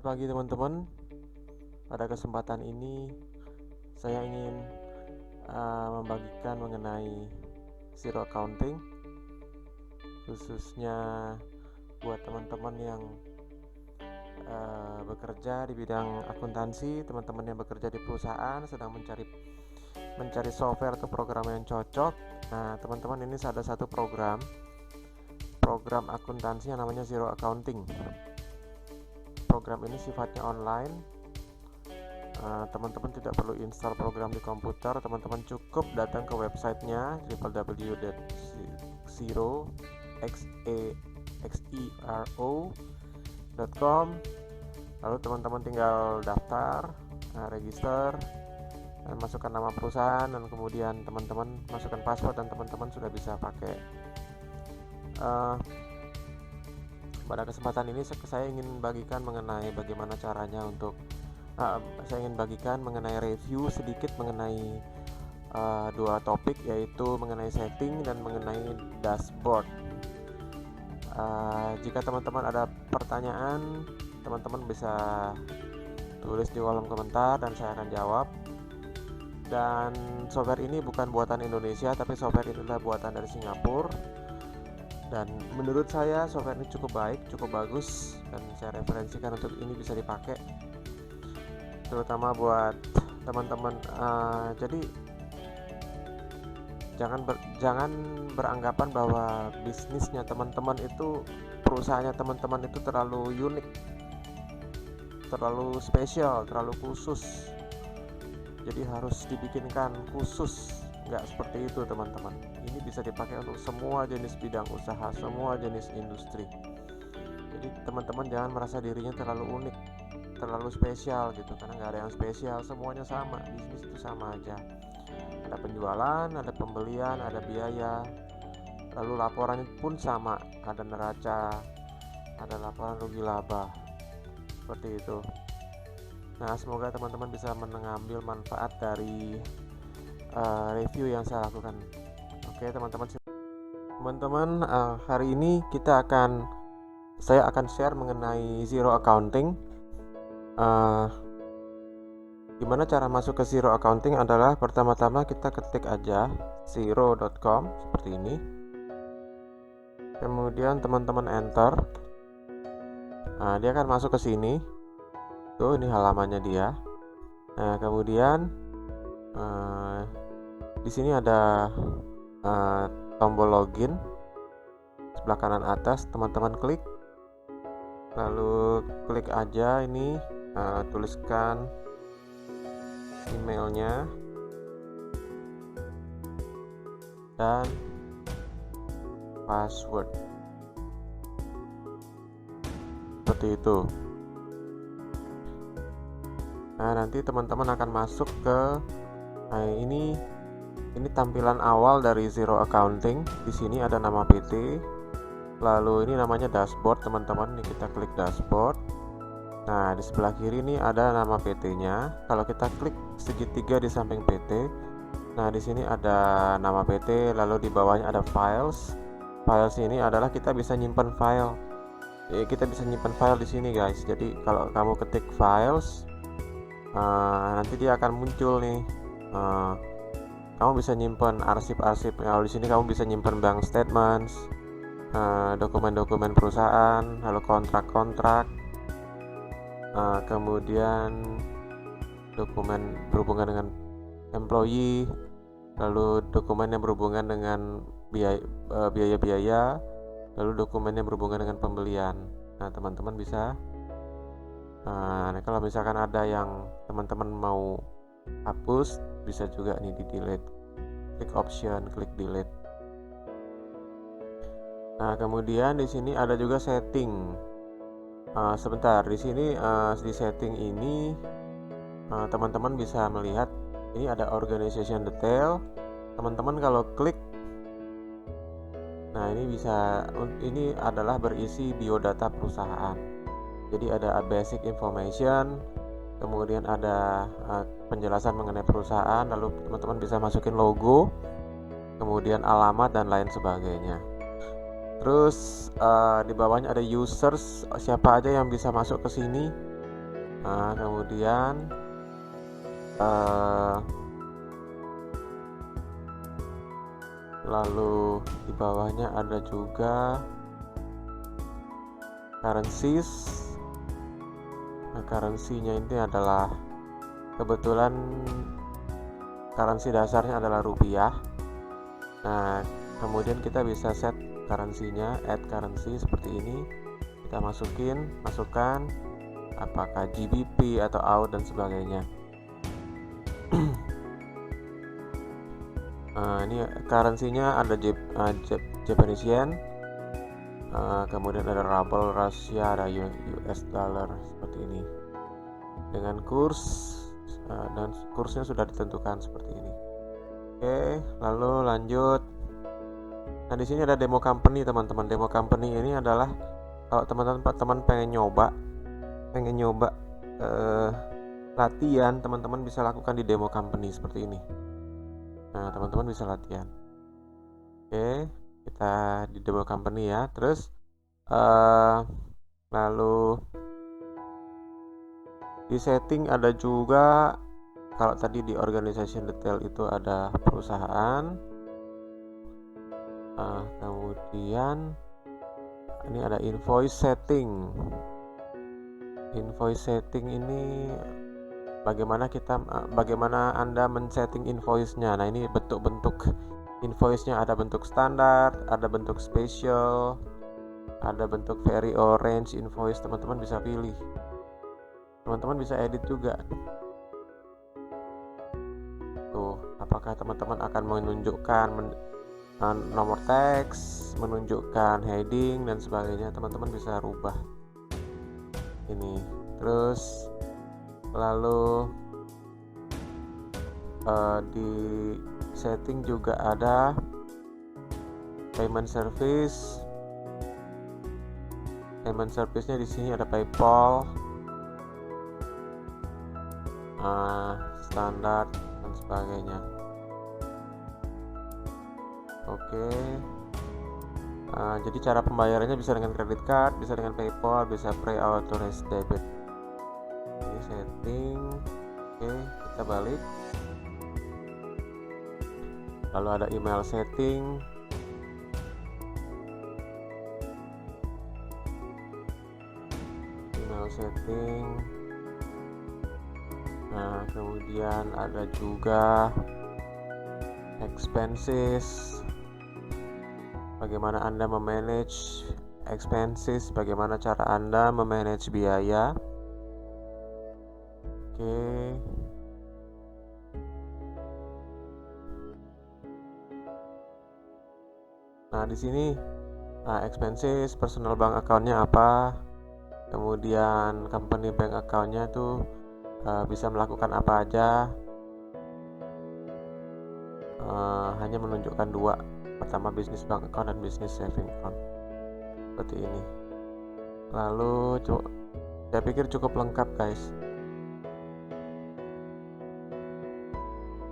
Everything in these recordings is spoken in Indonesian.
Selamat pagi teman-teman. Pada kesempatan ini saya ingin membagikan mengenai zero accounting, khususnya buat teman-teman yang bekerja di bidang akuntansi, teman-teman yang bekerja di perusahaan sedang mencari software atau program yang cocok. Nah, teman-teman, ini ada satu program akuntansi yang namanya Zero Accounting. Program ini sifatnya online. Teman-teman tidak perlu install program di komputer. Teman-teman cukup datang ke websitenya www.xero.com. Lalu teman-teman tinggal daftar, register, dan masukkan nama perusahaan, dan kemudian teman-teman masukkan password, dan teman-teman sudah bisa pakai. Pada kesempatan ini saya ingin bagikan mengenai bagaimana caranya untuk saya ingin bagikan mengenai review sedikit mengenai dua topik, yaitu mengenai setting dan mengenai dashboard. Jika teman-teman ada pertanyaan, teman-teman bisa tulis di kolom komentar dan saya akan jawab. Dan software ini bukan buatan Indonesia, tapi software ini adalah buatan dari Singapura. Dan menurut saya software ini cukup baik, cukup bagus, dan saya referensikan untuk ini bisa dipakai, terutama buat teman-teman. Jadi jangan beranggapan bahwa bisnisnya teman-teman itu, perusahaannya teman-teman itu terlalu unik, terlalu spesial, terlalu khusus, jadi harus dibikinkan khusus. Nggak seperti itu teman-teman. Ini bisa dipakai untuk semua jenis bidang usaha, semua jenis industri. Jadi teman-teman jangan merasa dirinya terlalu unik, terlalu spesial gitu, karena nggak ada yang spesial, semuanya sama. Bisnis itu sama aja. Ada penjualan, ada pembelian, ada biaya, lalu laporannya pun sama, ada neraca, ada laporan rugi laba, seperti itu. Nah, semoga teman-teman bisa mengambil manfaat dari review yang saya lakukan. Oke teman-teman, hari ini saya akan share mengenai zero accounting. Gimana cara masuk ke zero accounting adalah pertama-tama kita ketik aja xero.com seperti ini, kemudian teman-teman enter. Dia akan masuk ke sini. Tuh, ini halamannya dia. Nah, kemudian di sini ada tombol login sebelah kanan atas, teman-teman klik, lalu klik aja ini, tuliskan emailnya dan password seperti itu. Nah, nanti teman-teman akan masuk ke ini tampilan awal dari Zero Accounting. Di sini ada nama PT, lalu ini namanya dashboard teman-teman. Ini kita klik dashboard. Nah, di sebelah kiri ini ada nama PT-nya. Kalau kita klik segitiga di samping PT, nah di sini ada nama PT, lalu di bawahnya ada files. Files ini adalah kita bisa nyimpan file. Kita bisa nyimpan file di sini guys. Jadi kalau kamu ketik files, nanti dia akan muncul nih. Kamu bisa nyimpan arsip-arsip. Di sini kamu bisa nyimpan bank statements, dokumen-dokumen perusahaan, lalu kontrak-kontrak, kemudian dokumen berhubungan dengan employee, lalu dokumen yang berhubungan dengan biaya-biaya, lalu dokumen yang berhubungan dengan pembelian. Nah, teman-teman bisa kalau misalkan ada yang teman-teman mau hapus, bisa juga nih di delete. Klik option, klik delete. Nah, kemudian di sini ada juga setting. Sebentar, di sini di setting ini teman-teman bisa melihat ini ada organization detail. Teman-teman kalau klik, nah ini adalah berisi biodata perusahaan. Jadi ada basic information, kemudian ada penjelasan mengenai perusahaan, lalu teman-teman bisa masukin logo, kemudian alamat dan lain sebagainya. Terus di bawahnya ada users, siapa aja yang bisa masuk ke sini. Nah, kemudian lalu di bawahnya ada juga currencies. Nah, currency-nya ini adalah kebetulan currency dasarnya adalah rupiah. Nah, kemudian kita bisa set currency-nya, add currency seperti ini. Kita masukkan apakah GBP atau AUD dan sebagainya. Ini currency-nya ada Japanese yen, kemudian ada ruble Rusia, ada US dollar seperti ini. Dengan kurs dan kursnya sudah ditentukan seperti ini. Oke, lalu lanjut. Nah, di sini ada demo company, teman-teman. Demo company ini adalah kalau teman-teman pengen nyoba latihan, teman-teman bisa lakukan di demo company seperti ini. Nah, teman-teman bisa latihan. Oke, kita di demo company ya. Terus lalu di setting ada juga, kalau tadi di organization detail itu ada perusahaan. Kemudian ini ada invoice setting. Invoice setting ini bagaimana Anda men-setting invoice-nya. Nah, ini bentuk-bentuk invoice-nya, ada bentuk standar, ada bentuk special, ada bentuk very orange invoice. Teman-teman bisa pilih. Teman-teman bisa edit juga. Tuh, apakah teman-teman akan menunjukkan nomor teks, menunjukkan heading dan sebagainya. Teman-teman bisa rubah ini. Terus lalu di setting juga ada payment service. Payment service-nya di sini ada PayPal, standar dan sebagainya. Oke. Jadi cara pembayarannya bisa dengan credit card, bisa dengan PayPal, bisa pre-authorized debit. Ini setting. Oke, kita balik. Lalu ada email setting. Email setting. Nah, kemudian ada juga expenses. Bagaimana Anda memanage expenses, bagaimana cara Anda memanage biaya. Oke. Nah, di sini expenses, personal bank account-nya apa, kemudian company bank account-nya tuh bisa melakukan apa aja. Hanya menunjukkan dua, pertama business bank account dan business saving account seperti ini. Lalu saya pikir cukup lengkap, guys.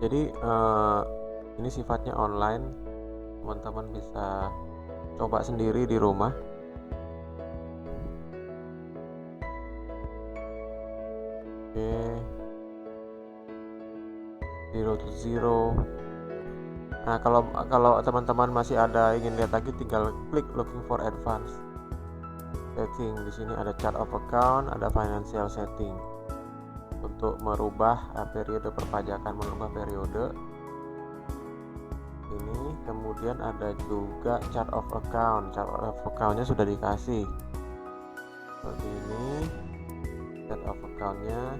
Jadi ini sifatnya online, teman-teman bisa coba sendiri di rumah. Oke, 0 to 0. Nah, kalau teman-teman masih ada ingin lihat lagi, tinggal klik looking for advanced setting. Di sini ada chart of account, ada financial setting untuk merubah periode perpajakan, merubah periode ini. Kemudian ada juga chart of account. Chart of account-nya sudah dikasih seperti ini, chart of account-nya.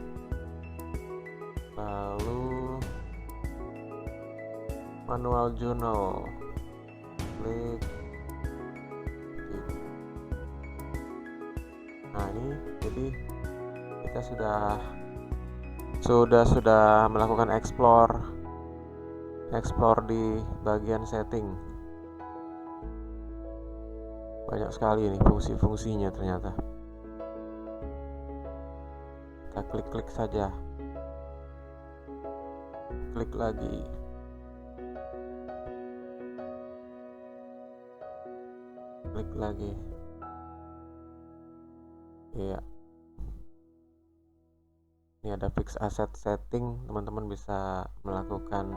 Lalu manual journal, klik. Nah, ini jadi kita sudah melakukan explore di bagian setting. Banyak sekali ini fungsi-fungsinya ternyata. Kita klik saja, klik lagi. Klik lagi. Iya. Ini ada fix asset setting, teman-teman bisa melakukan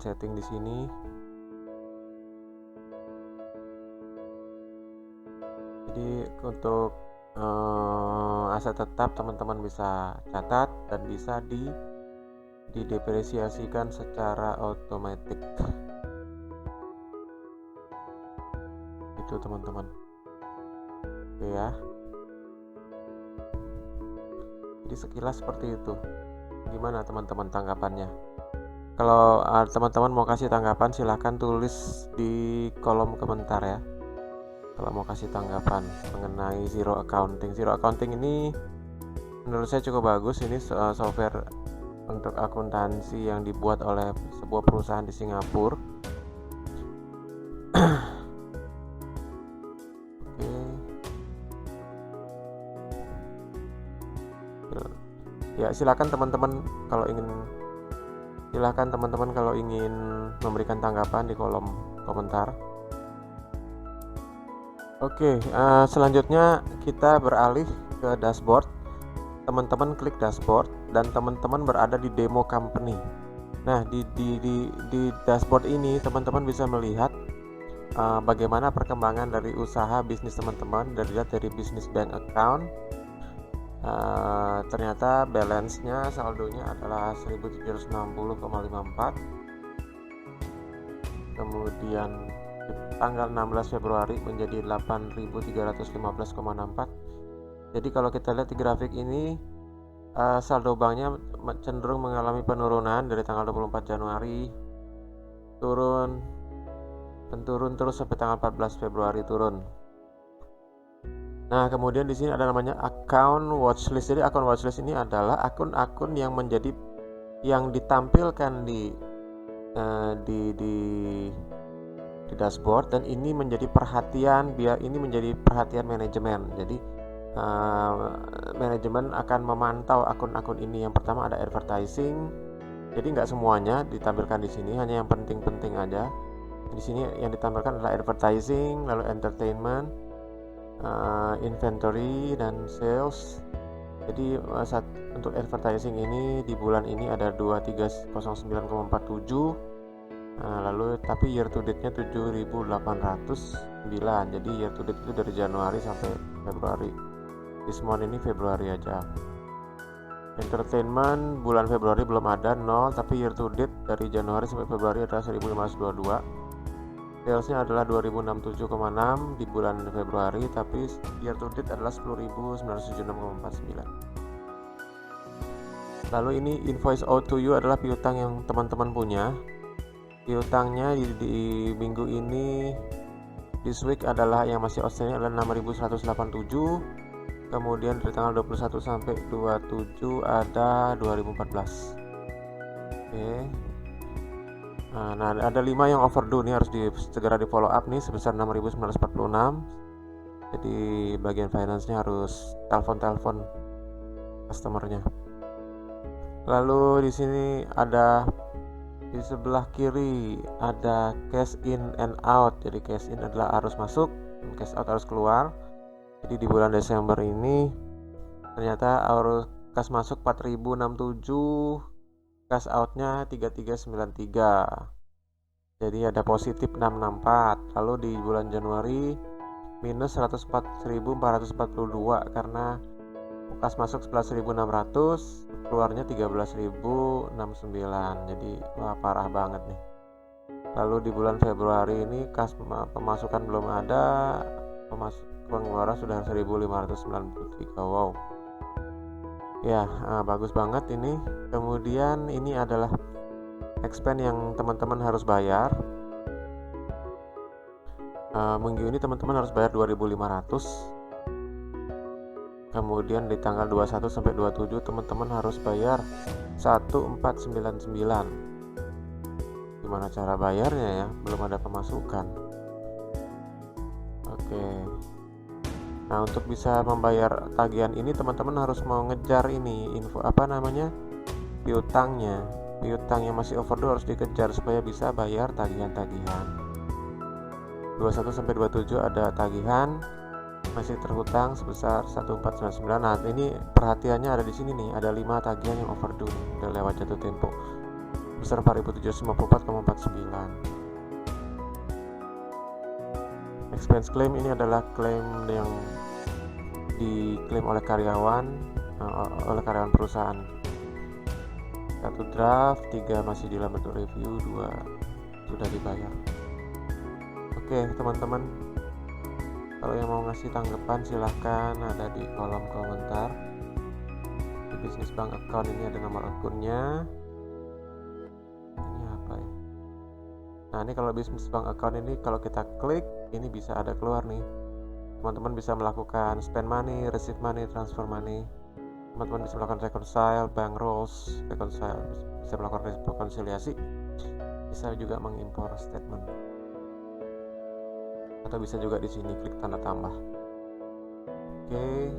setting di sini. Jadi untuk aset tetap teman-teman bisa catat dan bisa didepresiasikan secara otomatis. Itu teman-teman. Oke ya. Jadi sekilas seperti itu. Gimana teman-teman tanggapannya? Kalau teman-teman mau kasih tanggapan silahkan tulis di kolom komentar ya. Kalau mau kasih tanggapan mengenai zero accounting. Zero accounting ini menurut saya cukup bagus. Ini software untuk akuntansi yang dibuat oleh sebuah perusahaan di Singapura. Ya silakan teman-teman kalau ingin memberikan tanggapan di kolom komentar. Oke, selanjutnya kita beralih ke dashboard. Teman-teman klik dashboard dan teman-teman berada di demo company. Nah, di dashboard ini teman-teman bisa melihat bagaimana perkembangan dari usaha bisnis teman-teman dari bisnis bank account. Ternyata balance-nya saldonya adalah 1760,54. Kemudian di tanggal 16 Februari menjadi 8.315,64. Jadi kalau kita lihat di grafik ini saldo banknya cenderung mengalami penurunan dari tanggal 24 Januari turun terus sampai tanggal 14 Februari turun. Nah, kemudian di sini ada namanya account watchlist. Jadi account watchlist ini adalah akun-akun yang ditampilkan di dashboard, dan ini menjadi perhatian manajemen. Jadi manajemen akan memantau akun-akun ini. Yang pertama ada advertising. Jadi nggak semuanya ditampilkan di sini, hanya yang penting-penting aja. Di sini yang ditampilkan adalah advertising, lalu entertainment, inventory dan sales. Jadi untuk advertising ini di bulan ini ada 2309,47. Lalu tapi year to date nya 7.809. Jadi year to date itu dari Januari sampai Februari. This month ini Februari aja. Entertainment bulan Februari belum ada 0, tapi year to date dari Januari sampai Februari adalah 1.522. Salesnya adalah 2067,6 di bulan Februari, tapi year to date adalah 10.976,49. Lalu ini invoice out to you adalah piutang yang teman-teman punya. Piutangnya di minggu ini, this week adalah yang masih outstanding adalah 6.187. Kemudian dari tanggal 21 sampai 27 ada 2014. Oke. Nah, ada 5 yang overdue nih, harus segera di follow up nih sebesar 6.946. Jadi bagian finance-nya harus telepon customer-nya. Lalu di sini ada di sebelah kiri ada cash in and out. Jadi cash in adalah arus masuk, cash out arus keluar. Jadi di bulan Desember ini ternyata arus kas masuk 4.067, cash outnya 3.393. Jadi ada positif 664. Lalu di bulan Januari minus 104.442 karena kas masuk 11.600, keluarnya 13.069. Jadi parah banget nih. Lalu di bulan Februari ini kas pemasukan belum ada, pengeluaran sudah 1.593. Wow. Ya, bagus banget ini. Kemudian ini adalah expense yang teman-teman harus bayar. Minggu ini teman-teman harus bayar 2.500. Kemudian di tanggal 21 sampai 27 teman-teman harus bayar 1.499. Gimana cara bayarnya ya? Belum ada pemasukan. Oke. Nah, untuk bisa membayar tagihan ini teman-teman harus mau ngejar ini piutangnya. Piutang yang masih overdue harus dikejar supaya bisa bayar tagihan-tagihan. 21 sampai 27 ada tagihan. masih terhutang sebesar 1499. Nah, ini perhatiannya ada di sini nih, ada 5 tagihan yang overdue nih, udah lewat jatuh tempo besar 4.754,49. Expense claim ini adalah klaim yang diklaim oleh karyawan perusahaan. 1 draft, 3 masih dalam bentuk review, 2 sudah dibayar. Oke teman-teman, kalau yang mau ngasih tanggapan silahkan ada di kolom komentar. Di bisnis bank account ini ada nomor akunnya. Ini apa ya? Nah, ini kalau bisnis bank account ini kalau kita klik ini bisa ada keluar nih. Teman-teman bisa melakukan spend money, receive money, transfer money. Teman-teman bisa melakukan reconcile, bank rules, reconcile, bisa melakukan rekonsiliasi, bisa juga mengimpor statement, atau bisa juga di sini klik tanda tambah. Oke.